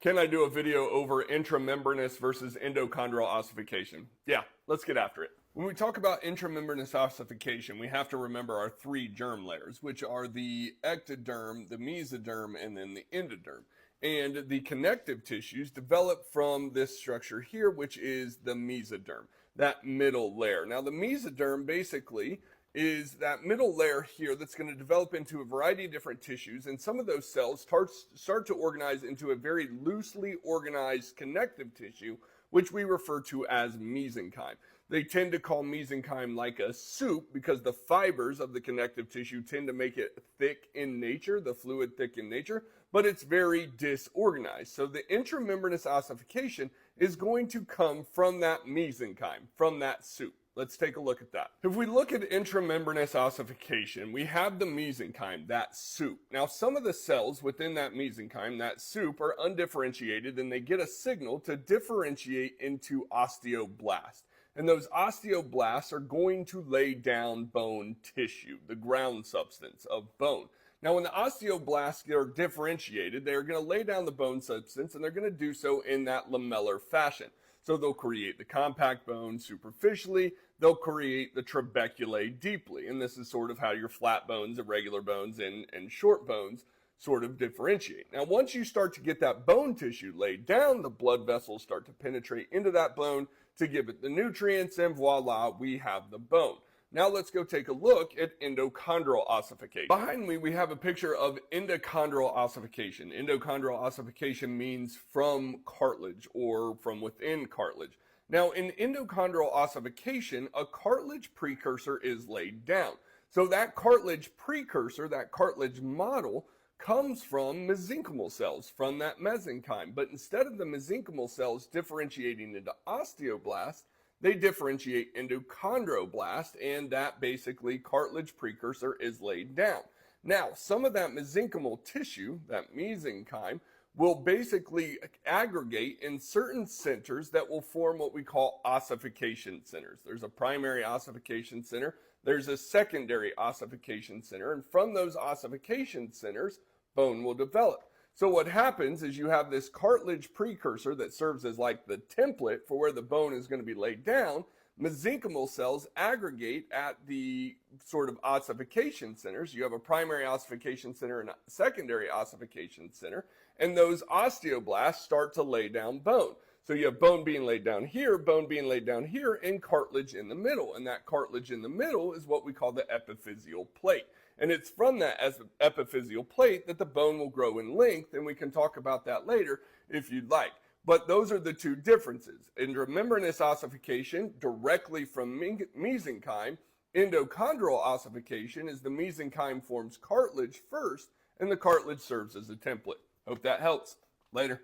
Can I do a video over intramembranous versus endochondral ossification? Yeah, let's get after it. When we talk about intramembranous ossification, we have to remember our three germ layers, which are the ectoderm, the mesoderm, and then the endoderm. And the connective tissues develop from this structure here, which is the mesoderm, that middle layer. Now, the mesoderm basically is that middle layer here that's going to develop into a variety of different tissues, and some of those cells start to organize into a very loosely organized connective tissue, which we refer to as mesenchyme. They tend to call mesenchyme like a soup because the fibers of the connective tissue tend to make it thick in nature, the fluid thick in nature, but it's very disorganized. So the intramembranous ossification is going to come from that mesenchyme, from that soup. Let's take a look at that. If we look at intramembranous ossification, we have the mesenchyme, that soup. Now, some of the cells within that mesenchyme, that soup, are undifferentiated, and they get a signal to differentiate into osteoblasts. And those osteoblasts are going to lay down bone tissue, the ground substance of bone. Now, when the osteoblasts are differentiated, they're going to lay down the bone substance, and they're going to do so in that lamellar fashion. So they'll create the compact bone superficially, they'll create the trabeculae deeply, and this is sort of how your flat bones, irregular bones, and short bones sort of differentiate. Now, once you start to get that bone tissue laid down, the blood vessels start to penetrate into that bone to give it the nutrients, and voila, we have the bone. Now let's go take a look at endochondral ossification. Behind me, we have a picture of endochondral ossification. Endochondral ossification means from cartilage or from within cartilage. Now, in endochondral ossification, a cartilage precursor is laid down. So that cartilage precursor, that cartilage model, comes from mesenchymal cells, from that mesenchyme. But instead of the mesenchymal cells differentiating into osteoblasts, they differentiate into chondroblast, and that basically cartilage precursor is laid down. Now, some of that mesenchymal tissue, that mesenchyme, will basically aggregate in certain centers that will form what we call ossification centers. There's a primary ossification center, there's a secondary ossification center, and from those ossification centers, bone will develop. So what happens is you have this cartilage precursor that serves as like the template for where the bone is going to be laid down. Mesenchymal cells aggregate at the sort of ossification centers. You have a primary ossification center and a secondary ossification center, and those osteoblasts start to lay down bone. So you have bone being laid down here, bone being laid down here, and cartilage in the middle. And that cartilage in the middle is what we call the epiphyseal plate. And it's from that epiphyseal plate that the bone will grow in length, and we can talk about that later if you'd like. But those are the two differences. Intramembranous ossification directly from mesenchyme. Endochondral ossification is the mesenchyme forms cartilage first, and the cartilage serves as a template. Hope that helps. Later.